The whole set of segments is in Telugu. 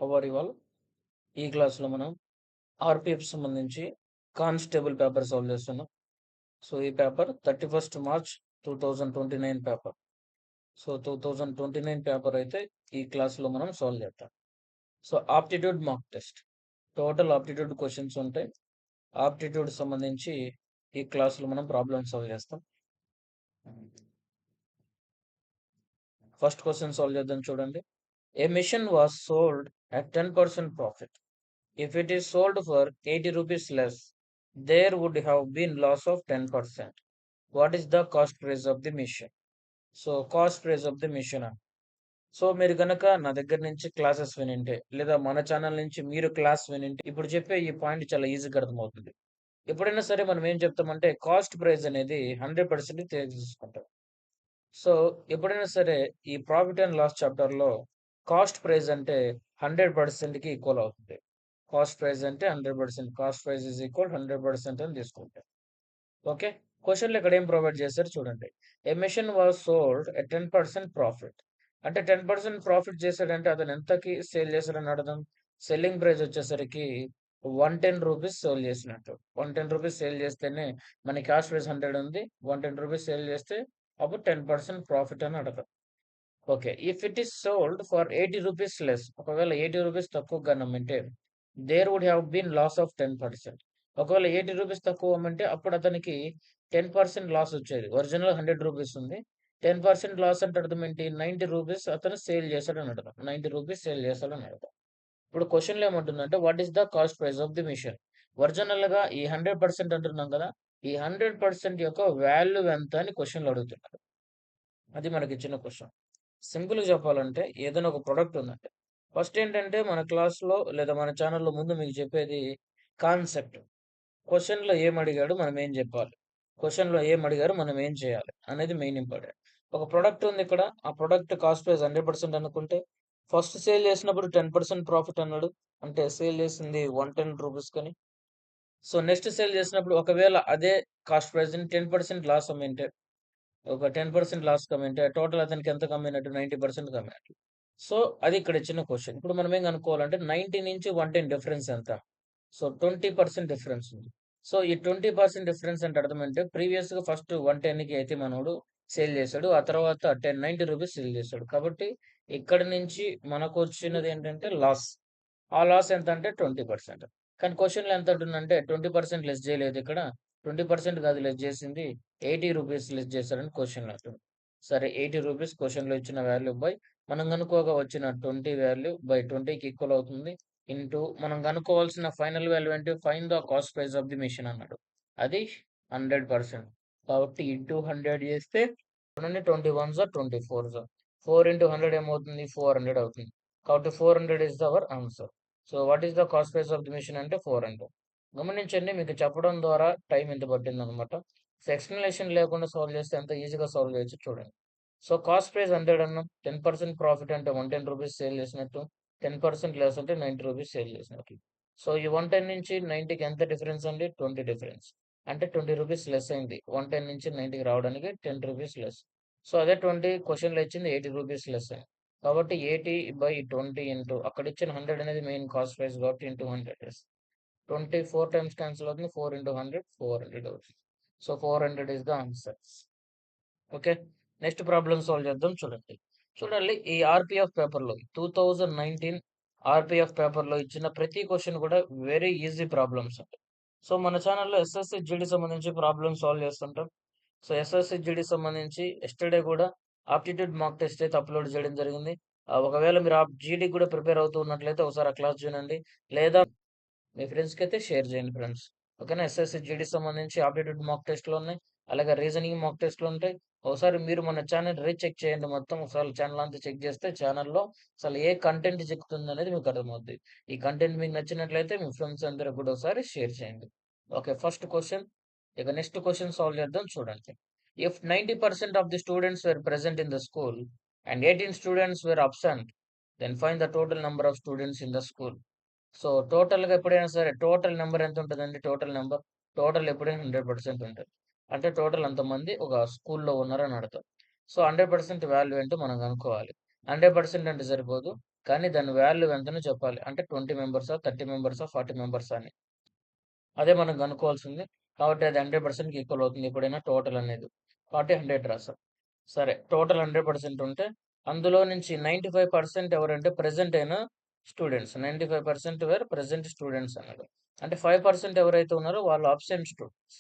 How are you all? ఈ క్లాస్‌లో మనం ఆర్‌పిఎఫ్ సంబంధించి కానిస్టేబుల్ పేపర్ సాల్వ్ చేస్తున్నాం. సో, ఈ paper 31 March 2029 paper. So, 2029 paper అయితే ఈ క్లాస్‌లో మనం సాల్వ్ చేద్దాం. So, aptitude mock test. Total aptitude questions ఉంటాయి. ఆప్టిట్యూడ్ సంబంధించి ఈ క్లాస్‌లో మనం ప్రాబ్లమ్ సాల్వ్ చేస్తాం. ఫస్ట్ క్వెషన్ సాల్వ్ చేద్దాం చూడండి. A machine was sold at 10% profit. If it is sold for 80 rupees less, there would have been loss of 10%. What is the cost price of the mission? So cost price of the mission. So మీరు గనక నా దగ్గర నుంచి క్లాసెస్ వినింటే లేదా మన ఛానల్ నుంచి మీరు క్లాస్ వినింటే ఇప్పుడు చెప్పే ఈ పాయింట్ చాలా ఈజీగా అర్థమవుతుంది. ఎప్పుడైనా సరే మనం ఏం చెప్తామంటే కాస్ట్ ప్రైస్ అనేది 100% తీసుకుంటాం. సో ఎప్పుడైనా సరే ఈ ప్రాఫిట్ అండ్ లాస్ చాప్టర్‌లో కాస్ట్ ప్రైస్ అంటే 100%కి ఈక్వల్ అవుతుంది. కాస్ట్ ప్రైస్ అంటే 100%. కాస్ట్ ప్రైస్ ఈజ్ ఈక్వల్ 100% అని తీసుకుంటాం. ఓకే. క్వెషన్‌లో ఇక్కడ ఏం ప్రొవైడ్ చేశారో చూడండి. A machine was sold at 10% profit. అంటే 10% ప్రాఫిట్ చేసాడంటే అతను ఎంతకి సేల్ చేసాడని అర్థం. సెల్లింగ్ ప్రైస్ వచ్చేసరికి 110 రూపీస్ సేల్ చేసినట్టు. 110 రూపీస్ సేల్ చేస్తేనే మన కాస్ట్ ప్రైస్ 100 ఉంది. 110 రూపీస్ సేల్ చేస్తే అప్పుడు 10% ప్రాఫిట్ అని అర్థం. Okay. If it is sold for 80 rupees less. ఒకవేళ 80 రూపీస్ తక్కువగా అమ్మింటే there would have been loss of 10%. ఒకవేళ 80 రూపీస్ తక్కువ అమ్మింటే అప్పుడు అతనికి 10% లాస్ వచ్చేది. ఒరిజినల్ 100 రూపీస్ ఉంది. 10% లాస్ అంటే అర్థం ఏంటి? 90 రూపీస్ అతను సేల్ చేశాడని అర్థం. 90 రూపీస్ సేల్ చేశాడని అర్థం. ఇప్పుడు క్వెషన్‌లో ఏమంటుందంటే what is the cost price of the mission? ఒరిజినల్‌గా ఈ 100% అంటున్నాం కదా! ఈ 100% యొక్క వాల్యూ ఎంత అని క్వెషన్‌లో అడుగుతున్నారు. అది మనకిచ్చిన క్వెషన్. సింపుల్‌గా చెప్పాలంటే ఏదైనా ఒక ప్రొడక్ట్ ఉందంటే, ఫస్ట్ ఏంటంటే మన క్లాస్‌లో లేదా మన ఛానెల్‌లో ముందు మీకు చెప్పేది కాన్సెప్ట్. క్వెషన్‌లో ఏమడిగాడు మనం ఏం జెప్పాలి? క్వెషన్‌లో ఏమడిగారు మనం ఏం చేయాలి? అనేది మెయిన్ ఇంపార్టెంట్. ఒక ప్రొడక్ట్ ఉంది ఇక్కడ. ఆ ప్రొడక్ట్ కాస్ట్ ప్రైస్ 100% అనుకుంటే, ఫస్ట్ సేల్ చేసినప్పుడు 10% ప్రాఫిట్ అన్నాడు. అంటే సేల్ చేసింది 110 రూపీస్‌కని. సో, నెక్స్ట్ సేల్ చేసినప్పుడు ఒకవేళ అదే కాస్ట్ ప్రైస్‌ని 10% లాస్ అమ్మింటే ఒక 10% లాస్ కమ్మింటే టోటల్ అతనికి ఎంత కమ్మినట్టు 90% కమ్మినట్టు. సో, అది ఇక్కడ ఇచ్చిన క్వెషన్. ఇప్పుడు మనం ఏం కనుక్కోవాలంటే 90 నుంచి 110 డిఫరెన్స్ ఎంత? సో, 20% డిఫరెన్స్ ఉంది. సో, ఈ 20% డిఫరెన్స్ అంటే అర్థం అంటే ప్రీవియస్‌గా ఫస్ట్ 110కి అయితే మనోడు సేల్ చేసాడు. ఆ తర్వాత 90 రూపీస్ సేల్ చేసాడు. కాబట్టి ఇక్కడి నుంచి మనకొచ్చినది ఏంటంటే లాస్. ఆ లాస్ ఎంతంటే 20%. కానీ క్వెషన్‌లో ఎంత అంటుందంటే 20% లెస్ చేయలేదు ఇక్కడ. 20% కాదు లెస్ చేసింది 80 రూపీస్ లెస్ చేశారని క్వెషన్‌లో అంటుంది. సరే 80 రూపీస్ క్వెషన్‌లో ఇచ్చిన వాల్యూ బై మనం గనుక్కోగా వచ్చిన 20 వాల్యూ బై 20కి ఈక్వల్ అవుతుంది. ఇంటూ మనం గనుక్కోవాల్సిన ఫైనల్ వాల్యూ ఏంటి? Find the cost price of the machine అన్నాడు. అది 100%. కాబట్టి ఇంటూ 100 చేస్తే చూడండి 20 వన్స్ ఆర్ 20 ఫోర్స్. 4 ఇంటూ 100 ఏమవుతుంది? 400 అవుతుంది. కాబట్టి 400 is our answer. So, what is the cost price of the machine అంటే 400. గమనించండి మీకు చెప్పడం ద్వారా టైం ఎంత పట్టిందనమాట. సో, ఎక్స్‌ప్లనేషన్ లేకుండా సాల్వ్ చేస్తే ఎంత ఈజీగా సాల్వ్ చేయొచ్చో చూడండి. సో, కాస్ట్ ప్రైస్ 100 అన్నాం. 10% ప్రాఫిట్ అంటే 110 రూపీస్ సేల్ చేసినట్టు. 10% లెస్ అంటే 90 రూపీస్ సేల్ చేసినట్లు. సో, ఈ 110 నుంచి 90కి ఎంత డిఫరెన్స్ అండి? 20 డిఫరెన్స్. అంటే 20 రూపీస్ లెస్ అయింది. 110 నుంచి 90కి రావడానికి 10 రూపీస్ లెస్. సో, అదే 20 క్వెషన్‌లో ఇచ్చింది 80 రూపీస్ లెస్ అయింది. కాబట్టి 80/20 ఇంటూ అక్కడిచ్చిన 100 అనేది మెయిన్ కాస్ట్ ప్రైస్ కాబట్టి ఇంటూ 100 చేస్తే 24 టైమ్స్ క్యాన్సిల్ అవుతుంది. 4 ఇంటూ 100 400 అవుతుంది. So, 400 is the answer. Okay. Next problem solve చేద్దాం చూడండి. చూడండి ఈ ఆర్‌పిఎఫ్ పేపర్‌లో 2019 ఆర్‌పిఎఫ్ పేపర్‌లో ఇచ్చిన ప్రతి క్వెషన్ కూడా వెరీ ఈజీ ప్రాబ్లమ్స్ అండి. సో, మన ఛానెల్‌లో ఎస్ఎస్‌సి, జీడీ సంబంధించి ప్రాబ్లమ్స్ సాల్వ్ చేస్తుంటాం. సో, ఎస్ఎస్‌సి, జీడీ సంబంధించి యెస్టర్‌డే కూడా ఆప్టిట్యూడ్ మాక్ టెస్ట్ అయితే అప్‌లోడ్ చేయడం జరిగింది. ఒకవేళ మీరు జీడీకి కూడా ప్రిపేర్ అవుతూ ఉన్నట్లయితే ఒకసారి ఆ క్లాస్ వినండి. లేదా మీ ఫ్రెండ్స్‌కైతే షేర్ చేయండి ఫ్రెండ్స్. ఓకేనా? ఎస్ఎస్‌సి, జీడీ సంబంధించి ఆప్టిట్యూడ్ మాక్ టెస్ట్‌లున్నాయి. అలాగే రీజనింగ్ మాక్ టెస్ట్‌లుంటాయి. ఒకసారి మీరు మన ఛానెల్ రీచెక్ చేయండి మొత్తం. ఒకసారి ఛానెల్ అంతా చెక్ చేస్తే ఛానెల్‌లో అసలు ఏ కంటెంట్ చిక్కుతుందనేది మీకు అర్థమవుద్ది. ఈ కంటెంట్ మీకు నచ్చినట్లయితే మీ ఫ్రెండ్స్ అందరికి కూడా ఒకసారి షేర్ చేయండి. ఓకే. First question. ఇక నెక్స్ట్ క్వెషన్ సాల్వ్ చేద్దాం చూడండి. If 90% of the students were present in the school and 18 students were absent, then find the total number of students in the school. So, టోటల్‌గా ఎప్పుడైనా సరే టోటల్ నంబర్ ఎంతుంటదండి? Total number. టోటల్ ఎప్పుడైనా 100% ఉంటది. అంటే టోటల్ అంతమంది ఒక స్కూల్‌లో ఉన్నారని అర్థం. సో, 100% వాల్యూ ఏంటో మనం కనుక్కోవాలి. 100% అంటే సరిపోదు. కానీ దాని వాల్యూ ఎంతనో చెప్పాలి. అంటే 20 మెంబర్సా, 30 మెంబర్సా, 40 మెంబర్సా అని. అదే మనం కనుక్కోవాల్సింది. కాబట్టి అది 100%కి ఈక్వల్ అవుతుంది ఎప్పుడైనా టోటల్ అనేది. కాబట్టి 100 రాసాం. సరే టోటల్ 100% ఉంటే అందులో నుంచి 95% ఎవరంటే ప్రెజెంట్ అయిన స్టూడెంట్స్. 95% వేర్ ప్రెజెంట్ స్టూడెంట్స్ అన్నాడు. అంటే 5% ఎవరైతే ఉన్నారో వాళ్ళు అబ్సెంట్ స్టూడెంట్స్.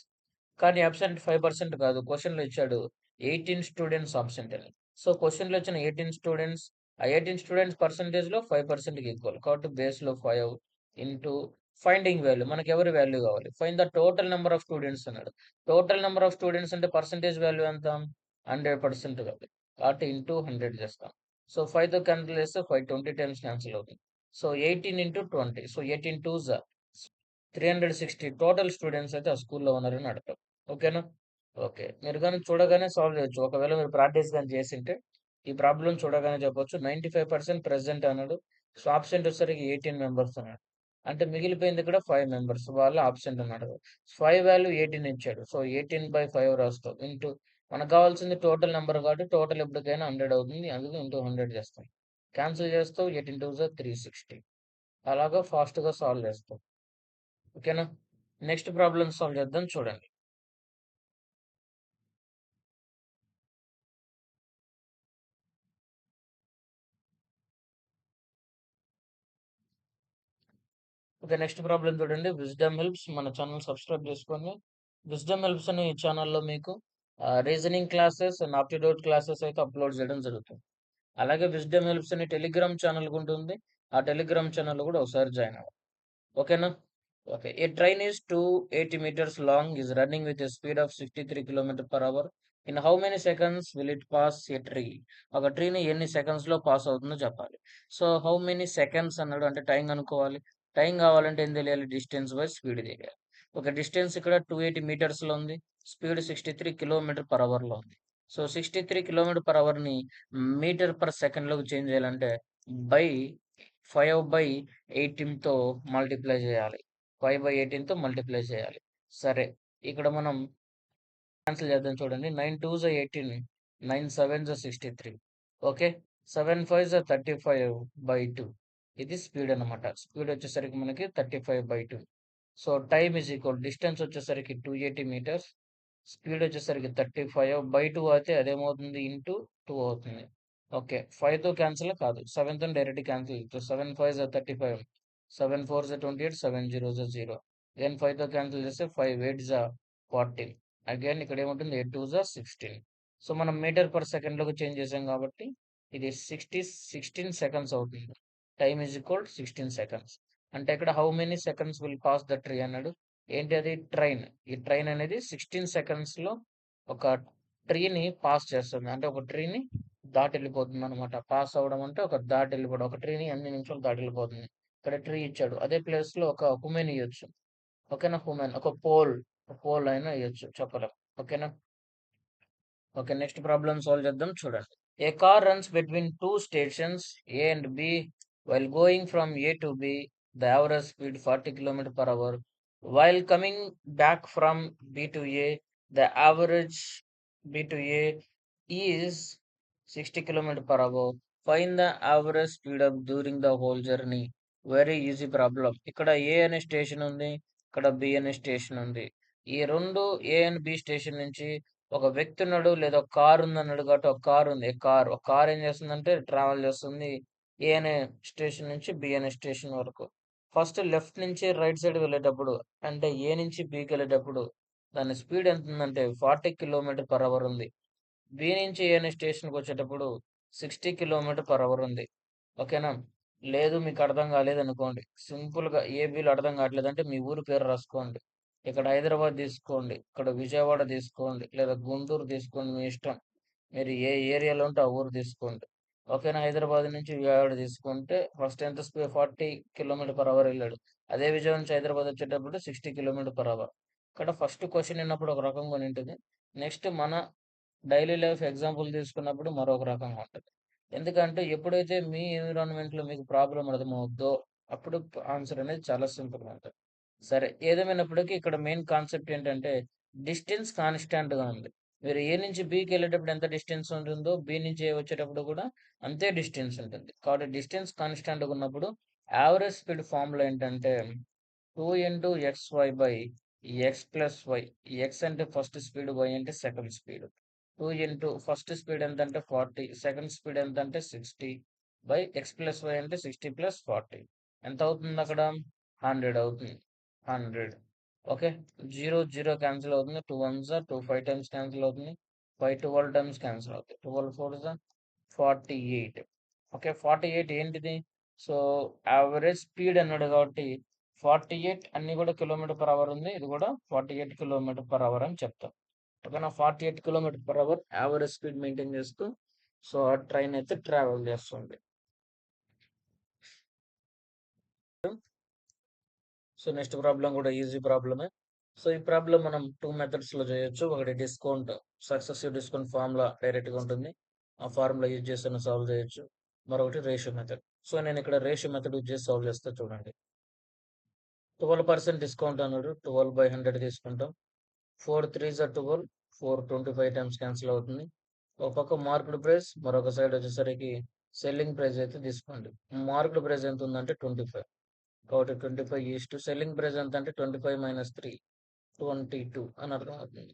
కానీ అబ్సెంట్ 5% కాదు. క్వెషన్‌లో ఇచ్చాడు 18 స్టూడెంట్స్ అబ్సెంట్ అని. సో, క్వెషన్‌లో ఇచ్చిన 18 స్టూడెంట్స్, ఆ 18 స్టూడెంట్స్ పర్సెంటేజ్‌లో 5%కి ఈక్వల్. కాబట్టి బేస్‌లో 5 ఇంటూ ఫైండింగ్ వాల్యూ. మనకెవరి వాల్యూ కావాలి? Find the total number of students అన్నాడు. టోటల్ నంబర్ ఆఫ్ స్టూడెంట్స్ అంటే పర్సెంటేజ్ వాల్యూ ఎంత? 100% కావాలి. కాబట్టి ఇంటూ 100 చేస్తాం. సో, 5తో క్యాన్సిల్ చేస్తే 5 20 టైమ్స్ క్యాన్సిల్ అవుతుంది. So, 18 into 20. So, 18 2 360 total students అయితే ఆ స్కూల్‌లో ఉన్నారని అర్థం. ఓకేనా? ఓకే. మీరు గాని చూడగానే సాల్వ్ చేయొచ్చు. ఒకవేళ మీరు ప్రాక్టీస్ గాని చేసుంటే, ఈ ప్రాబ్లమ్ చూడగానే చెప్పొచ్చు. 95% ప్రెజెంట్ అన్నాడు. సో, అబ్సెంట్ వచ్చేసరికి 18 మెంబర్స్ అన్నాడు. అంటే మిగిలిపోయింది ఇక్కడ 5 మెంబర్స్. వాళ్ళు అబ్సెంట్ అన్నాడు. 5 వాల్యూ 18 ఇచ్చాడు. సో, 18/5 రాస్తాం. ఇంటూ మనకు కావాల్సింది టోటల్ నంబర్ కాబట్టి టోటల్ ఎప్పటికైనా 100 అవుతుంది. అందుకే ఇంటూ 100 చేస్తాం. క్యాన్సిల్ చేస్తావు 18 2 360. అలాగా ఫాస్ట్‌గా సాల్వ్ చేస్తాం. ఓకేనా? నెక్స్ట్ ప్రాబ్లమ్ సాల్వ్ చేద్దాం చూడండి. ఓకే. నెక్స్ట్ ప్రాబ్లమ్ చూడండి. విజ్డమ్ హెల్ప్స్ మన ఛానల్ సబ్స్క్రైబ్ చేసుకోండి. విజ్డమ్ హెల్ప్స్ అనే ఈ ఛానల్‌లో మీకు reasoning classes and aptitude classes అయితే అప్‌లోడ్ చేయడం జరుగుతుంది. అలాగే విజ్డమ్ హెల్ప్స్ అనే టెలిగ్రామ్ ఛానల్ కూడా ఉంటుంది. ఆ టెలిగ్రామ్ ఛానల్‌లో కూడా ఒకసారి జాయిన్ అవ్వండి. ఓకేనా? Okay. A train is 280 metres long is running with a speed of 63 kilometre per hour. In how many seconds will it pass a tree? ఒక ట్రీని ఎన్ని సెకండ్స్‌లో పాస్ అవుతుందో చెప్పాలి. సో, హౌ మెనీ సెకండ్స్ అన్నాడు అంటే టైం కనుక్కోవాలి. టైం కావాలంటే ఏం తెలియాలి? డిస్టెన్స్ బై స్పీడ్ తెలియాలి. ఒక డిస్టెన్స్ ఇక్కడ 280 మీటర్స్‌లో ఉంది. స్పీడ్ 63 కిలోమీటర్ పర్ అవర్‌లో ఉంది. సో, 63 కిలోమీటర్ పర్ అవర్‌ని మీటర్ పర్ సెకండ్‌లోకి చేంజ్ చేయాలంటే బై 5/18తో మల్టిప్లై చేయాలి. 5/18తో మల్టిప్లై చేయాలి. సరే. ఇక్కడ మనం క్యాన్సిల్ చేద్దాం చూడండి. 9 2 18, 9 7 63. ఓకే. 7 5 35/2. ఇది స్పీడ్ అన్నమాట. స్పీడ్ వచ్చేసరికి మనకి 35/2. So, time is equal distance వచ్చేసరికి 280 మీటర్స్. స్పీడ్ వచ్చేసరికి 35/2 అయితే అదేమవుతుంది? ఇంటూ 2 అవుతుంది. ఓకే. 5తో క్యాన్సిల్ కాదు. 7తో డైరెక్ట్ క్యాన్సిల్. 7 5 35. 7 4 28. 7 0 0. అగైన్ 5తో క్యాన్సిల్ చేస్తే 5 8 14. అగైన్ ఇక్కడ ఏముంటుంది? 8 2 16. సో, మనం మీటర్ పర్ సెకండ్‌లోకి చేంజ్ చేసాం కాబట్టి ఇది 16 సెకండ్స్ అవుతుంది. Time is equal 16 seconds. అంటే ఇక్కడ how many seconds will pass the tree అన్నాడు. ఏంటి అది? ట్రైన్. ఈ ట్రైన్ అనేది 16 సెకండ్స్‌లో ఒక ట్రీని పాస్ చేస్తుంది. అంటే ఒక ట్రీని దాటెళ్ళిపోతుందనమాట. పాస్ అవ్వడం అంటే ఒక దాటెళ్ళిపోవడం. ఒక ట్రీని ఎన్ని నిమిషాలు దాటెళ్ళిపోతుంది. ఇక్కడ ట్రీ ఇచ్చాడు. అదే ప్లేస్‌లో ఒక వుమెన్ ఇయ్యొచ్చు. ఓకేనా? వుమెన్. ఒక పోల్ అయినా ఇయ్యొచ్చు. చెప్పలేం. ఓకేనా? ఓకే. నెక్స్ట్ ప్రాబ్లమ్ సాల్వ్ చేద్దాం చూడండి. A car runs between two stations A and B. While going from A to B, the average speed 40 km per hour. While coming back from B to A, the average B to A is 60 km per hour. Find the average speed up during the whole journey. Very easy problem. ఇక్కడ ఏ అనే స్టేషన్ ఉంది. ఇక్కడ బి అనే స్టేషన్ ఉంది. ఈ రెండు ఏ అండ్ బి స్టేషన్ నుంచి ఒక వ్యక్తి ఉన్నాడు లేదా ఒక కార్ ఉందన్నాడు కాబట్టి ఒక కార్ ఉంది. ఒక కార్ ఏం చేస్తుందంటే ట్రావెల్ చేస్తుంది. ఏ అనే స్టేషన్ నుంచి బి అనే స్టేషన్ వరకు. ఫస్ట్ లెఫ్ట్ నుంచి రైట్ సైడ్ వెళ్ళేటప్పుడు అంటే ఏ నుంచి బికి వెళ్ళేటప్పుడు దాని స్పీడ్ ఎంత ఉందంటే 40 కిలోమీటర్ పర్ అవర్ ఉంది. బి నుంచి ఏ అనే స్టేషన్‌కి వచ్చేటప్పుడు 60 కిలోమీటర్ పర్ అవర్ ఉంది. ఓకేనా? లేదు మీకు అర్థం కాలేదనుకోండి. సింపుల్‌గా ఏబీలో అర్థం కావట్లేదంటే మీ ఊరి పేరు రాసుకోండి. ఇక్కడ హైదరాబాద్ తీసుకోండి. ఇక్కడ విజయవాడ తీసుకోండి. లేదా గుంటూరు తీసుకోండి మీ ఇష్టం. మీరు ఏ ఏరియాలో ఉంటే ఆ ఊరు తీసుకోండి. ఓకేనా? హైదరాబాద్ నుంచి విజయవాడ తీసుకుంటే ఫస్ట్ ఎంత 40 కిలోమీటర్ పర్ అవర్ ఎళ్ళాడు. అదే విజయవాడ నుంచి హైదరాబాద్ వచ్చేటప్పుడు 60 కిలోమీటర్ పర్ అవర్. ఇక్కడ ఫస్ట్ క్వెషన్ విన్నప్పుడు ఒక రకంగా ఉంటది. నెక్స్ట్ మన డైలీ లైఫ్ ఎగ్జాంపుల్ తీసుకున్నప్పుడు మరొక రకంగా ఉంటది. ఎందుకంటే ఎప్పుడైతే మీ ఎన్విరాన్మెంట్‌లో మీకు ప్రాబ్లమ్ అర్థమవుద్దో అప్పుడు ఆన్సర్ అనేది చాలా సింపుల్‌గా ఉంటది. సరే ఏదేమైనప్పటికీ ఇక్కడ మెయిన్ కాన్సెప్ట్ ఏంటంటే డిస్టెన్స్ కాన్‌స్టాంట్‌గా ఉంది. మీరు ఏ నుంచి బికి వెళ్ళేటప్పుడు ఎంత డిస్టెన్స్ ఉంటుందో బి నుంచి ఏ వచ్చేటప్పుడు కూడా అంతే డిస్టెన్స్ ఉంటుంది. కాబట్టి డిస్టెన్స్ కాన్స్టాంట్గా ఉన్నప్పుడు యావరేజ్ స్పీడ్ ఫార్ములా ఏంటంటే 2 x y/x+y. ఎక్స్ అంటే ఫస్ట్ స్పీడ్, వై అంటే సెకండ్ స్పీడ్. 2 ఫస్ట్ స్పీడ్ ఎంత అంటే 40, సెకండ్ స్పీడ్ ఎంత అంటే 60 బై x+y అంటే 60 + 40 ఎంత అవుతుంది అక్కడ 100 అవుతుంది. 100 ఓకే. 0 0 క్యాన్సిల్ అవుతుంది. 2 1s 2 5 టైమ్స్ క్యాన్సిల్ అవుతుంది. 5 12 టైమ్స్ క్యాన్సిల్ అవుతాయి. 12 4s 48. ఓకే. 48 ఏంటిది? సో యావరేజ్ స్పీడ్ అన్నాడు కాబట్టి 48 అన్ని కూడా కిలోమీటర్ పర్ అవర్ ఉంది. ఇది కూడా 48 కిలోమీటర్ పర్ అవర్ అని చెప్తాం. ఓకేనా. 48 kilometre per hour average speed maintain చేస్తూ సో ఆ ట్రైన్ అయితే ట్రావెల్ చేస్తుంది. సో నెక్స్ట్ ప్రాబ్లం కూడా ఈజీ ప్రాబ్లమే. సో ఈ ప్రాబ్లం మనం 2 మెథడ్స్ లో చేయొచ్చు. ఒకటి discount, successive discount formula direct గా ఉంటుంది. ఆ ఫార్ములా యూజ్ చేసి సాల్వ్ చేయొచ్చు. మరొకటి రేషియో మెథడ్. సో నేను ఇక్కడ రేషియో మెథడ్ యూజ్ చేసి సాల్వ్ చేస్తా చూడండి. 12% డిస్కౌంట్ అన్నాడు. 12/100 తీసుకుంటాం. 4 3s 12, 4 25 టైమ్స్ క్యాన్సిల్ అవుతుంది. ఒక పక్క మార్కెట్ ప్రైస్, మరొక సైడ్ వచ్చేసరికి సెల్లింగ్ ప్రైస్ అయితే తీసుకోండి. మార్కెట్ ప్రైస్ ఎంత ఉందంటే 25. కాబట్టి 25 సెల్లింగ్ ప్రైస్ ఎంత అంటే 25 - 3 22 అని అర్థం అవుతుంది.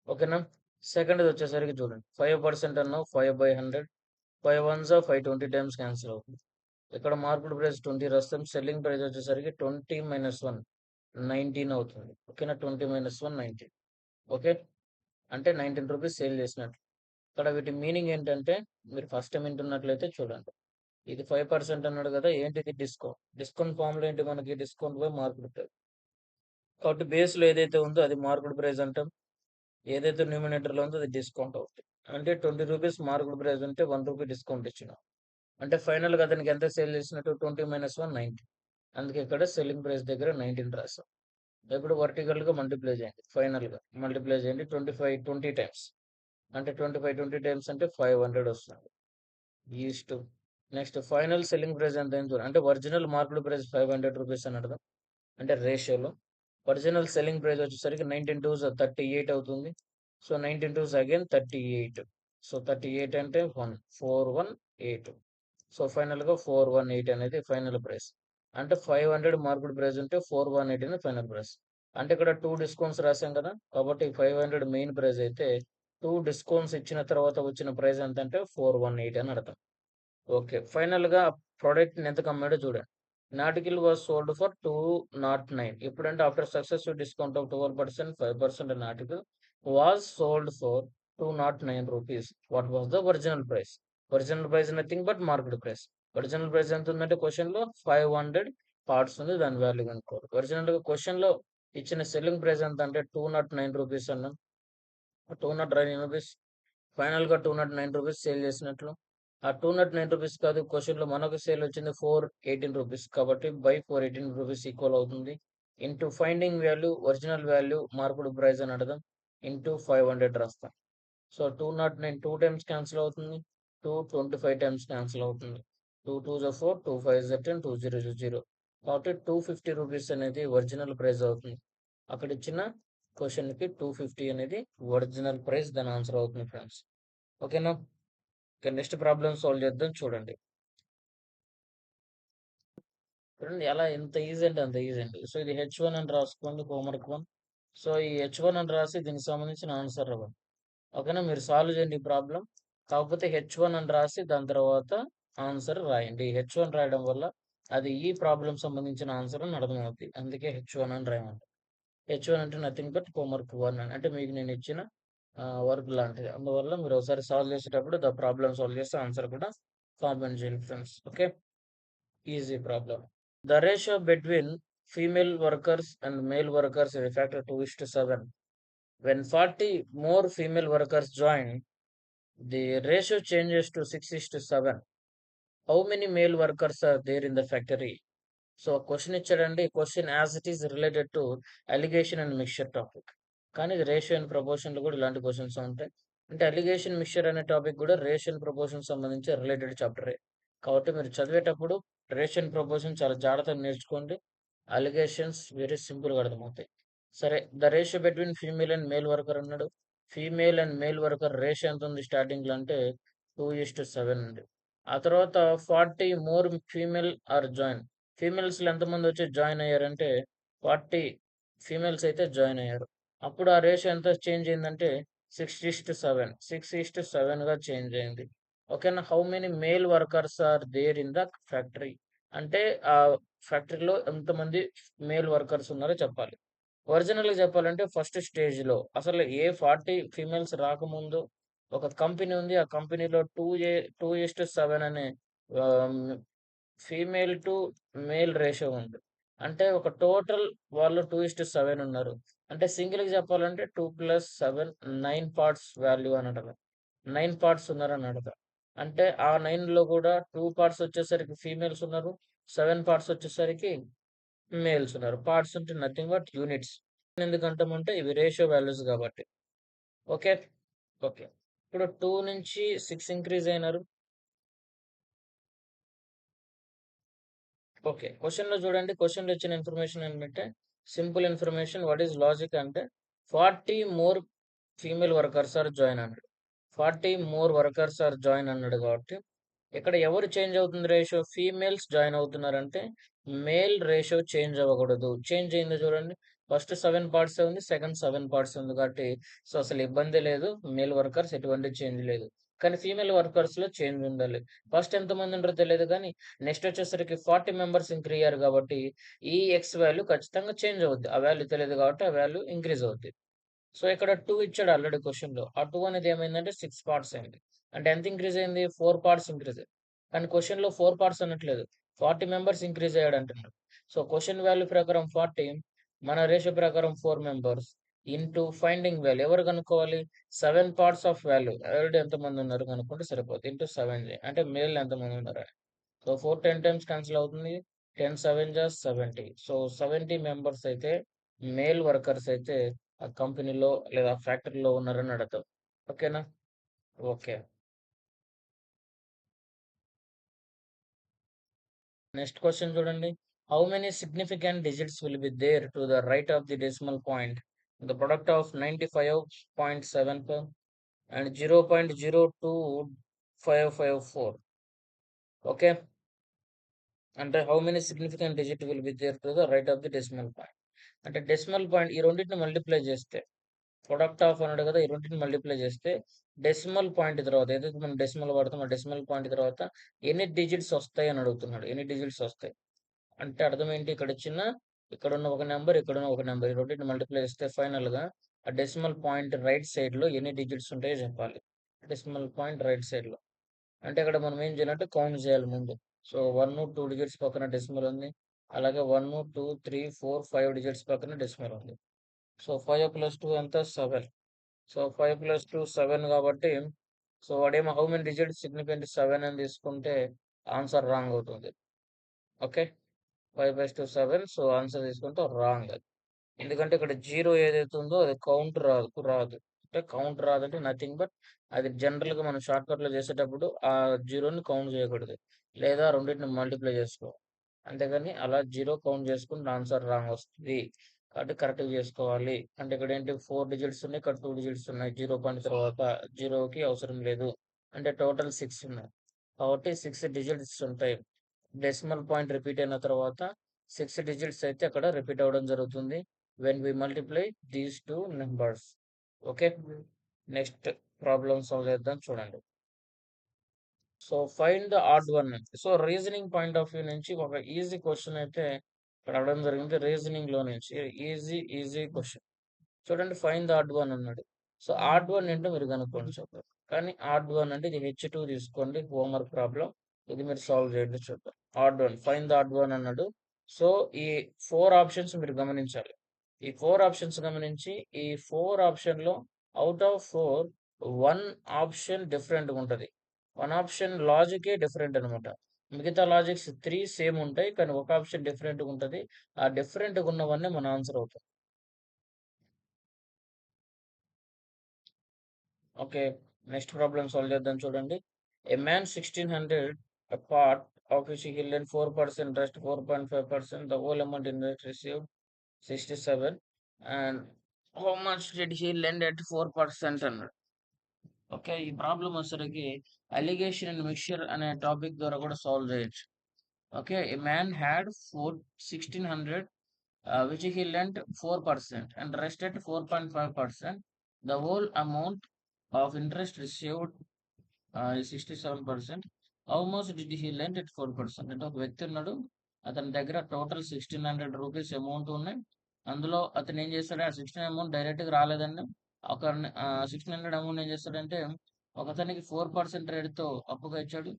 ఓకేనా. సెకండ్ వచ్చేసరికి చూడండి 5% అన్నావు. 5/100, 5 1s 520 టైమ్స్ క్యాన్సిల్ అవుతుంది. ఇక్కడ మార్కెట్ ప్రైస్ 20 రాస్తాం. సెల్లింగ్ ప్రైస్ వచ్చేసరికి 20 - 1 19 అవుతుంది. ఓకేనా. 20 - 1 19. ఓకే. అంటే 19 రూపీస్ సేల్ చేసినట్టు. ఇక్కడ వీటి మీనింగ్ ఏంటంటే మీరు ఫస్ట్ టైం వింటున్నట్లయితే చూడండి. ఇది 5% అన్నాడు కదా, ఏంటిది డిస్కౌంట్. డిస్కౌంట్ ఫార్ములా ఏంటి మనకి, డిస్కౌంట్ బై మార్కెట్ ప్రైస్. కాబట్టి బేస్ లో ఏదైతే ఉందో అది మార్కెట్ ప్రైస్ అంటాం. ఏదైతే న్యూమినేటర్ లో ఉందో అది డిస్కౌంట్ అవుతుంది. అంటే 20 రూపీస్ మార్కెట్ ప్రైస్ ఉంటే 1 రూపీ డిస్కౌంట్ ఇచ్చినాం. అంటే ఫైనల్ గా అతనికి ఎంత సేల్ చేసినట్టు 20 - 1 19. అందుకే ఇక్కడ సెల్లింగ్ ప్రైస్ దగ్గర 19 రాస్తాం. ఇప్పుడు వర్టికల్ గా మల్టిప్లై చేయండి. ఫైనల్ గా మల్టిప్లై చేయండి 25 20 టైమ్స్. అంటే 25 20 టైమ్స్ అంటే 500 వస్తుంది. East next final selling price ఎంత అయింది చూడండి. అంటే ఒరిజినల్ మార్కెట్ ప్రైస్ 500 రూపీస్ అని అర్థం. అంటే రేషియోలో ఒరిజినల్ సెల్లింగ్ ప్రైస్ వచ్చేసరికి 19 2s 38 అవుతుంది. So 19 2s again 38. సో 38 అంటే 1 418. సో ఫైనల్ గా 418 అనేది ఫైనల్ ప్రైస్. అంటే 500 మార్కెట్ ప్రైస్ ఉంటే 418 అనేది ఫైనల్ ప్రైస్. అంటే ఇక్కడ 2 డిస్కౌంట్స్ రాసాం కదా, కాబట్టి 500 మెయిన్ ప్రైస్ అయితే 2 డిస్కౌంట్స్ ఇచ్చిన తర్వాత వచ్చిన ప్రైస్ ఎంత అంటే 418 అని అర్థం. ఓకే. ఫైనల్‌గా ప్రొడక్ట్‌ని ఎంతకు అమ్మాడో చూడండి. Nautical was sold for 209. ఎప్పుడంటే after successive discount of 12%, 5% an article was sold for 209 rupees. What was the original price? Original price nothing but market price. Original price ఎంత ఉందంటే క్వెషన్‌లో 500 పార్ట్స్ ఉంది. దాని వాల్యూ కనుక్కోవాలి. ఒరిజినల్‌గా క్వెషన్‌లో ఇచ్చిన సెల్లింగ్ ప్రైస్ ఎంత అంటే 209 రూపీస్ అన్నాం. 209 రూపీస్. ఫైనల్‌గా 209 రూపీస్ సేల్ చేసినట్లు. ఆ 209 రూపీస్ కాదు, క్వెషన్‌లో మనకు సేల్ వచ్చింది 418 రూపీస్. కాబట్టి బై 418 రూపీస్ ఈక్వల్ అవుతుంది. Into finding value, original value, market price అని అడదాం. ఇంటూ 500 రాస్తాం. సో 209 2 టైమ్స్ క్యాన్సిల్ అవుతుంది. 2 25 టైమ్స్ క్యాన్సిల్ అవుతుంది. 2 2s 4, 2 5s 10, 2 0s 0. కాబట్టి 250 రూపీస్ అనేది ఒరిజినల్ ప్రైస్ అవుతుంది. అక్కడ ఇచ్చిన క్వెషన్‌కి 250 అనేది ఒరిజినల్ ప్రైస్, దాని ఆన్సర్ అవుతుంది ఫ్రెండ్స్. ఓకేనా. ఇక నెక్స్ట్ ప్రాబ్లమ్ సాల్వ్ చేద్దాం చూడండి. చూడండి ఎలా ఎంత ఈజీ అంటే అంత ఈజీ అండి. సో ఇది H1 అని రాసుకోండి, హోంవర్క్ 1. సో ఈ H1 అని రాసి దీనికి సంబంధించిన ఆన్సర్ ఇవ్వండి. ఓకేనా. మీరు సాల్వ్ చేయండి ఈ ప్రాబ్లం. కాకపోతే H1 అని రాసి దాని తర్వాత ఆన్సర్ రాయండి. H1 రాయడం వల్ల అది ఈ ప్రాబ్లం సంబంధించిన ఆన్సర్ అని అర్థమవుతుంది. అందుకే H1 అని రాయమంటారు. H1 అంటే నథింగ్ బట్ హోంవర్క్ 1 అని. అంటే మీకు నేను ఇచ్చిన వర్క్ లాంటిది. అందువల్ల మీరు ఒకసారి సాల్వ్ చేసేటప్పుడు ప్రాబ్లమ్ సాల్వ్ చేస్తే ఆన్సర్ కూడా కామెంట్ చేయండి friends. Okay. Easy problem. The ratio between female workers and male workers is a factor 2:7. When 40 more female workers join, the ratio changes to 6:7. How many male workers are there in the factory? So question ఇచ్చాడండి. Question as it is related to alligation and mixture topic. కానీ ఇది రేషియో అండ్ ప్రపోర్షన్లో కూడా ఇలాంటి క్వశ్చన్స్ ఉంటాయి. అంటే అలిగేషన్ మిక్చర్ అనే టాపిక్ కూడా రేషియో అండ్ ప్రపోర్షన్ సంబంధించి రిలేటెడ్ చాప్టరే. కాబట్టి మీరు చదివేటప్పుడు రేషియో అండ్ ప్రపోర్షన్ చాలా జాగ్రత్తగా నేర్చుకోండి. అలిగేషన్స్ వెరీ సింపుల్గా అర్థమవుతాయి. సరే, the ratio between female and male worker అన్నాడు. Female and male worker ratio ఎంత ఉంది స్టార్టింగ్లో అంటే 2:7 ఉంది. ఆ తర్వాత 40 మోర్ ఫీమేల్ ఆర్ జాయిన్. ఫీమేల్స్లో ఎంతమంది వచ్చి జాయిన్ అయ్యారంటే 40 ఫీమేల్స్ అయితే జాయిన్ అయ్యారు. అప్పుడు ఆ రేషియో ఎంత చేంజ్ అయిందంటే 6:7 6:7గా చేంజ్ అయింది. ఓకేనా. How many male workers are there in the factory అంటే ఆ ఫ్యాక్టరీలో ఎంతమంది మేల్ వర్కర్స్ ఉన్నారో చెప్పాలి. ఒరిజినల్‌గా చెప్పాలంటే ఫస్ట్ స్టేజ్‌లో అసలు ఏ 40 ఫీమేల్స్ రాకముందు ఒక కంపెనీ ఉంది. ఆ కంపెనీలో 2:7 అనే ఆహ్, ఫీమేల్ టు మేల్ రేషియో ఉంది. అంటే ఒక టోటల్ వాళ్ళు 2:7 ఉన్నారు. అంటే సింగిల్‌గా చెప్పాలంటే 2 + 7 9 పార్ట్స్ వాల్యూ అని అడగాలి. 9 పార్ట్స్ ఉన్నారని అడగా. అంటే ఆ 9లో కూడా 2 పార్ట్స్ వచ్చేసరికి ఫీమేల్స్ ఉన్నారు. 7 పార్ట్స్ వచ్చేసరికి మేల్స్ ఉన్నారు. పార్ట్స్ అంటే నథింగ్ బట్ యూనిట్స్. ఎందుకంటామంటే ఇవి రేషియో వాల్యూస్ కాబట్టి. ఓకే. ఓకే. ఇప్పుడు 2 నుంచి 6 ఇంక్రీజ్ అయినారు. ఓకే. క్వెషన్‌లో చూడండి. క్వెషన్‌లో ఇచ్చిన ఇన్ఫర్మేషన్ ఏంటంటే simple information what is logic అంటే 40 more female workers are join అన్నాడు. 40 మోర్ వర్కర్స్ ఆర్ జాయిన్ అన్నాడు కాబట్టి ఇక్కడ ఎవరు చేంజ్ అవుతుంది రేషియో? ఫీమేల్స్ జాయిన్ అవుతున్నారంటే మేల్ రేషియో చేంజ్ అవ్వకూడదు. చేంజ్ అయింది చూడండి. ఫస్ట్ 7 పార్ట్సే ఉంది. సెకండ్ 7 పార్ట్స్ ఉంది కాబట్టి సో, అసలు ఇబ్బందే లేదు. మేల్ వర్కర్స్ ఎటువంటి చేంజ్ లేదు. కానీ ఫీమేల్ వర్కర్స్‌లో చేంజ్ ఉండాలి. ఫస్ట్ ఎంతమంది ఉండారో తెలీదు గానీ నెక్స్ట్ వచ్చేసరికి 40 మెంబర్స్ ఇంక్రీజ్ అయ్యారు కాబట్టి ఈ ఎక్స్ వాల్యూ ఖచ్చితంగా చేంజ్ అవుద్ది. ఆ వాల్యూ తెలీదు కాబట్టి ఆ వాల్యూ ఇంక్రీజ్ అవుద్ది. సో, ఇక్కడ 2 ఇచ్చాడు ఆల్రెడీ క్వెషన్‌లో. ఆ 2 అనేది ఏమైందంటే 6 పార్ట్స్ అయింది. అంటే ఎంత ఇంక్రీజ్ అయింది? 4 పార్ట్స్ ఇంక్రీజ్ అయింది. కానీ క్వెషన్‌లో 4 పార్ట్స్ అనట్లేదు. 40 మెంబర్స్ ఇంక్రీజ్ అయ్యాడు అంటున్నాడు. సో, క్వెషన్ వాల్యూ ప్రకారం 40 మన రేషియో ప్రకారం 4 మెంబర్స్ ఇంటూ ఫైండింగ్ వాల్యూ ఎవరు కనుక్కోవాలి? 7 పార్ట్స్ ఆఫ్ వాల్యూ ఆల్రెడీ ఎంతమంది ఉన్నారు కనుక్కుంటే సరిపోద్ది. ఇంటూ 7 అంటే మేల్ ఎంతమంది ఉన్నారని. సో, 4 10 టైమ్స్ కాన్సెల్ అవుతుంది. 10 7 జా 70. సో, 70 మెంబర్స్ అయితే మేల్ వర్కర్స్ అయితే ఆ కంపెనీలో లేదా ఫ్యాక్టరీలో ఉన్నారని అర్థం. ఓకేనా? ఓకే. నెక్స్ట్ క్వెషన్ చూడండి. How many significant digits will be there to the right of the decimal point? The product of 95.74 and 0.02554. Okay. అంటే how many significant digit will be there to the right of the decimal point. అంటే డెసిమల్ పాయింట్ ఈ రెండిటిని మల్టిప్లై చేస్తే ప్రొడక్ట్ ఆఫ్ అన్నాడు కదా! ఈ రెండిటిని మల్టిప్లై చేస్తే డెసిమల్ పాయింట్ తర్వాత ఏదైతే మనం డెసిమల్ వాడతామో ఆ డెసిమల్ పాయింట్ తర్వాత ఎన్ని డిజిట్స్ వస్తాయి అని అడుగుతున్నాడు. ఎన్ని డిజిట్స్ వస్తాయి? అంటే అర్థం ఏంటి? ఇక్కడున్న ఒక నంబర్, ఇక్కడున్న ఒక నంబర్. ఈ రెండిటిని మల్టిప్లై చేస్తే ఫైనల్‌గా ఆ డెసిమల్ పాయింట్ రైట్ సైడ్‌లో ఎన్ని డిజిట్స్ ఉంటాయో చెప్పాలి. డెసిమల్ పాయింట్ రైట్ సైడ్‌లో. అంటే ఇక్కడ మనం ఏం చేయాలంటే కౌంట్ చేయాలి ముందు. సో, 1, 2 డిజిట్స్ పక్కన డెసిమల్ ఉంది. అలాగే 1, 2, 3, 4, 5 డిజిట్స్ పక్కన డెసిమల్ ఉంది. సో, 5 + 2 ఎంత? 7. సో, 5 + 2 7 కాబట్టి సో, వాడేమో హౌ మెనీ డిజిట్స్ సిగ్నిఫికెంట్ 7 అని తీసుకుంటే ఆన్సర్ రాంగ్ అవుతుంది. ఓకే. 5/2 7. సో, ఆన్సర్ తీసుకుంటే రాంగ్ అది. ఎందుకంటే ఇక్కడ 0 ఏదైతే ఉందో అది కౌంట్ రాదు. అంటే కౌంట్ రాదంటే నథింగ్ బట్ అది జనరల్‌గా మనం షార్ట్‌కట్‌లో చేసేటప్పుడు ఆ 0ని కౌంట్ చేయకూడదు. లేదా రెండిటిని మల్టిప్లై చేసుకోవాలి. అంతేగాని అలా 0 కౌంట్ చేసుకుంటే ఆన్సర్ రాంగ్ వస్తది. కాబట్టి కరెక్ట్‌గా చేసుకోవాలి. అంటే ఇక్కడేంటి 4 డిజిట్స్ ఉన్నాయి. ఇక్కడ 2 డిజిట్స్ ఉన్నాయి. 0 పాయింట్ తర్వాత 0కి అవసరం లేదు. అంటే టోటల్ 6 ఉన్నాయి. కాబట్టి 6 డిజిట్స్ ఉంటాయి. డెసిమల్ పాయింట్ రిపీట్ అయిన తర్వాత 6 డిజిట్స్ అయితే అక్కడ రిపీట్ అవ్వడం జరుగుతుంది. When we multiply these 2 numbers. Okay. Next problem solve చేద్దాం చూడండి. So, find the odd one. So, reasoning point of view నుంచి ఒక ఈజీ క్వెషన్ అయితే ఇక్కడ అడగడం జరిగింది. రీజనింగ్‌లో నుంచి ఈజీ క్వెషన్. చూడండి ఫైండ్ ద ఆడ్ వన్ అన్నాడు. సో, ఆడ్ వన్ ఏంటో మీరు కనుక్కోండి చూద్దాం. కానీ ఆడ్ వన్ అంటే ఇది H2 తీసుకోండి హోంవర్క్ ప్రాబ్లమ్. ఇది మీరు సాల్వ్ చేయండి చూద్దాం. Odd one find the odd one అన్నాడు. సో, ఈ 4 ఆప్షన్స్ మీరు గమనించాలి. ఈ 4 ఆప్షన్స్ గమనించి ఈ 4 ఆప్షన్‌లో ఔట్ ఆఫ్ 4 1 ఆప్షన్ డిఫరెంట్‌గా ఉంటది. 1 ఆప్షన్ లాజికే డిఫరెంట్ అనమాట. మిగతా లాజిక్స్ 3 సేమ్ ఉంటాయి. కానీ ఒక ఆప్షన్ డిఫరెంట్‌గా ఉంటది. ఆ డిఫరెంట్‌గా ఉన్నవన్నీ మన ఆన్సర్ అవుతాయి. ఓకే. నెక్స్ట్ ప్రాబ్లమ్ సాల్వ్ చేద్దాం చూడండి. A man 1600 a part of which he lent 4% rest 4.5%, the whole amount invest received 67 and how much did he lend at 4% అన్నాడు. ఓకే, ఈ ప్రాబ్లం వచ్చేసరికి అలిగేషన్ అండ్ మిక్చర్ అనే టాపిక్ ద్వారా కూడా సాల్వ్ చేయొచ్చు. Okay, A man had 1600 which he lent 4% and rest at 4.5%. The whole amount of interest received is 67%. How much did he lend at 4%? అంటే ఒక వ్యక్తి ఉన్నాడు, అతని దగ్గర టోటల్ 1600 రూపీస్ అమౌంట్ ఉన్నాయి. అందులో అతను ఏం చేస్తాడు, ఆ 16 అమౌంట్ డైరెక్ట్గా రాలేదండి. ఒక 1600 అమౌంట్ ఏం చేస్తాడంటే ఒకతనికి 4% రేటుతో అప్పుగా ఇచ్చాడు,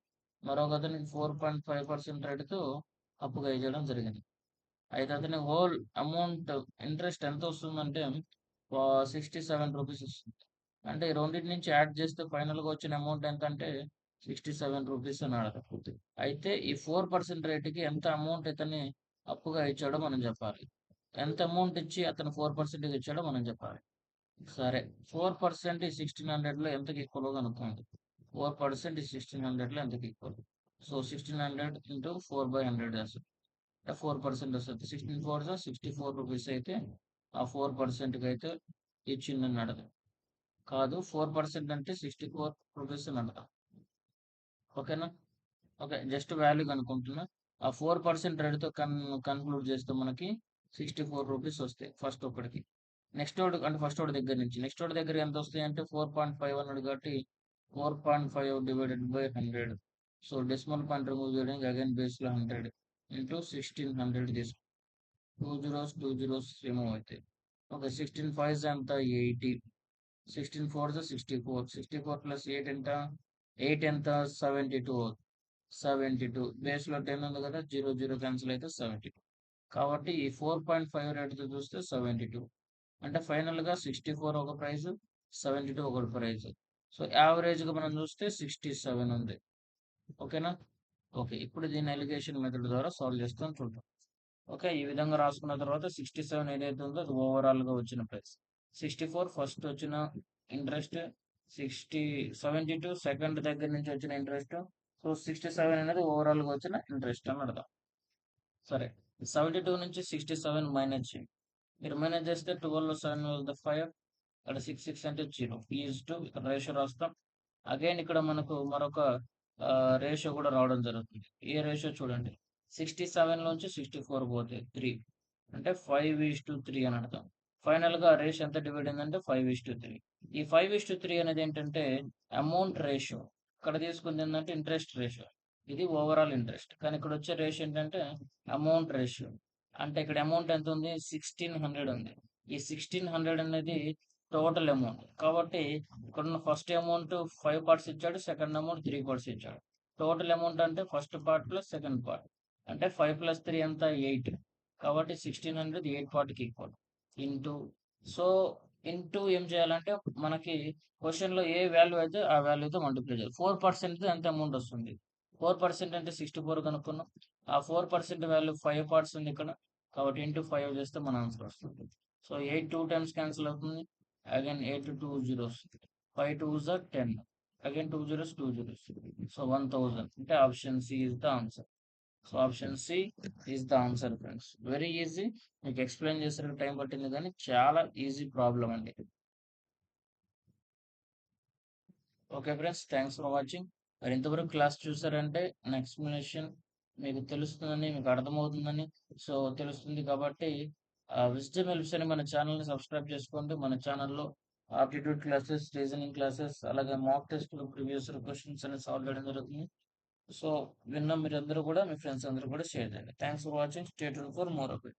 మరొక అతనికి 4.5% రేటుతో అప్పుగా ఇవ్వడం జరిగింది. అయితే అతని హోల్ అమౌంట్ ఇంట్రెస్ట్ ఎంత వస్తుందంటే 67 రూపీస్ వస్తుంది. అంటే ఈ రెండింటి నుంచి యాడ్ చేస్తే ఫైనల్గా వచ్చిన అమౌంట్ ఎంత అంటే 67 రూపీస్ అని అడగకపోతే. అయితే ఈ 4% రేటుకి ఎంత అమౌంట్ ఇతన్ని అప్పుగా ఇచ్చాడో మనం చెప్పాలి. ఎంత అమౌంట్ ఇచ్చి అతను 4% ఇచ్చాడో మనం చెప్పాలి. సరే, 4% ఈ 1600లో ఎంతకి ఈక్వల్ కనుక్కోండి. 4% ఈ 1600లో ఎంతకి ఈక్వల్? సో 1600 ఇంటూ 4/100 వేస్తుంది. 4% వస్తుంది. 16 4 64 రూపీస్ అయితే ఆ 4%కి అయితే ఇచ్చిందని అడగదు. కాదు, 4% అంటే 64 రూపీస్ అని అడగదు. ఓకేనా? ఓకే, జస్ట్ వాల్యూ కనుక్కుంటున్నా. ఆ 4% రేటుతో కన్క్లూడ్ చేస్తే మనకి 64 రూపీస్ వస్తాయి ఫస్ట్ ఒకటికి. నెక్స్ట్ వాడు అంటే ఫస్ట్ వాడి దగ్గర నుంచి నెక్స్ట్ వాడి దగ్గర ఎంత వస్తాయి అంటే 4.5 అన్నాడు కాబట్టి 4.5 divided by 100. So decimal point remove చేయడానికి అగైన్ బేస్లో 100 ఇంటూ 1600 తీసుకో. 2 zeros రిమూవ్ అవుతాయి. ఓకే, 16 5 ఎంత 80, 16 4 64, 64 ప్లస్ 8 ఎంత 8 ఎంత 72, 72 బేస్లో 10 ఉంది కదా, 0 క్యాన్సిల్ అయితే 72. కాబట్టి ఈ 4.5 రేటుతో చూస్తే 72. అంటే ఫైనల్గా 64 ఒక ప్రైస్, 72 ఒక ప్రైస్. సో యావరేజ్గా మనం చూస్తే 67 ఉంది. ఓకేనా? ఓకే, ఇప్పుడు దీన్ని ఎలిగేషన్ మెథడ్ ద్వారా సాల్వ్ చేస్తాం చూద్దాం. ఓకే, ఈ విధంగా రాసుకున్న తర్వాత 67 ఏదైతే ఉందో అది ఓవరాల్గా వచ్చిన ప్రైస్. 64 ఫస్ట్ వచ్చిన ఇంట్రెస్ట్, 72 సెకండ్ దగ్గర నుంచి వచ్చిన ఇంట్రెస్ట్. సో 67 అనేది ఓవరాల్గా వచ్చిన ఇంట్రెస్ట్ అని అర్థం. సరే, 72 నుంచి 67 మైనస్ చేయండి. మీరు మైనస్ చేస్తే 12 7 5, ఇక్కడ 6 6 అంటే 0 ఈజ్ టు ఇక్కడ రేషియో రాస్తాం. అగైన్ ఇక్కడ మనకు మరొక రేషియో కూడా రావడం జరుగుతుంది. ఏ రేషియో చూడండి, 67 నుంచి 64 పోతే 3 అంటే 5:3 అని అర్థం. ఫైనల్గా రేషియో ఎంత డివైడ్ అయిందంటే 5:3. ఈ 5:3 అనేది ఏంటంటే అమౌంట్ రేషియో. ఇక్కడ తీసుకుంది ఏంటంటే ఇంట్రెస్ట్ రేషియో. ఇది ఓవరాల్ ఇంట్రెస్ట్, కానీ ఇక్కడ వచ్చే రేషియో ఏంటంటే అమౌంట్ రేషియో. అంటే ఇక్కడ అమౌంట్ ఎంత ఉంది 1600 ఉంది. ఈ 1600 అనేది టోటల్ అమౌంట్. కాబట్టి ఇక్కడ ఉన్న ఫస్ట్ అమౌంట్ 5 పార్ట్స్ ఇచ్చాడు, సెకండ్ అమౌంట్ 3 పార్ట్స్ ఇచ్చాడు. టోటల్ అమౌంట్ అంటే first part plus second part అంటే 5 + 3 ఎంత 8. కాబట్టి 1600 8 పార్ట్కి ఈక్వల్ ఇంటూ. సో ఇంటూ ఏం చేయాలంటే మనకి క్వశ్చన్లో ఏ వాల్యూ అయితే ఆ వాల్యూతో మల్టిప్లై చేయాలి. 4% ఎంత అమౌంట్ వస్తుంది, 4% అంటే 64 కనుక్కున్నాం. ఆ 4% వాల్యూ 5 పార్ట్స్ ఉంది ఇక్కడ, కాబట్టి ఇంటూ 5 చేస్తే మన ఆన్సర్ వస్తుంది. సో 8 2 టైమ్స్ క్యాన్సిల్ అవుతుంది. Again 8 2 zeros, 5 2s are 10, again 2 zeros 2 zeros. So 1000 అంటే option C is the answer. So option C is the answer friends. Very easy, మీకు ఎక్స్ప్లెయిన్ చేసరికి టైం పట్టింది కానీ చాలా ఈజీ ప్రాబ్లం అండి. Okay friends, thanks for watching. మరి ఇంతవరకు క్లాస్ చూసారంటే నా ఎక్స్ప్లెనేషన్ మీకు తెలుస్తుందని, మీకు అర్థమవుతుందని సో తెలుస్తుంది. కాబట్టి విజ్డమ్ హెల్ప్స్ అని మన ఛానల్ని సబ్స్క్రైబ్ చేసుకోండి. మన ఛానల్లో ఆప్టిట్యూడ్ క్లాసెస్, రీజనింగ్ క్లాసెస్, అలాగే మాక్ టెస్ట్, ప్రీవియస్ క్వశ్చన్స్ అనేది సాల్వ్ చేయడం జరుగుతుంది. సో విన్న మీరందరూ కూడా మీ ఫ్రెండ్స్ అందరూ కూడా షేర్ చేయండి. Thanks for watching. Stay tune for more update.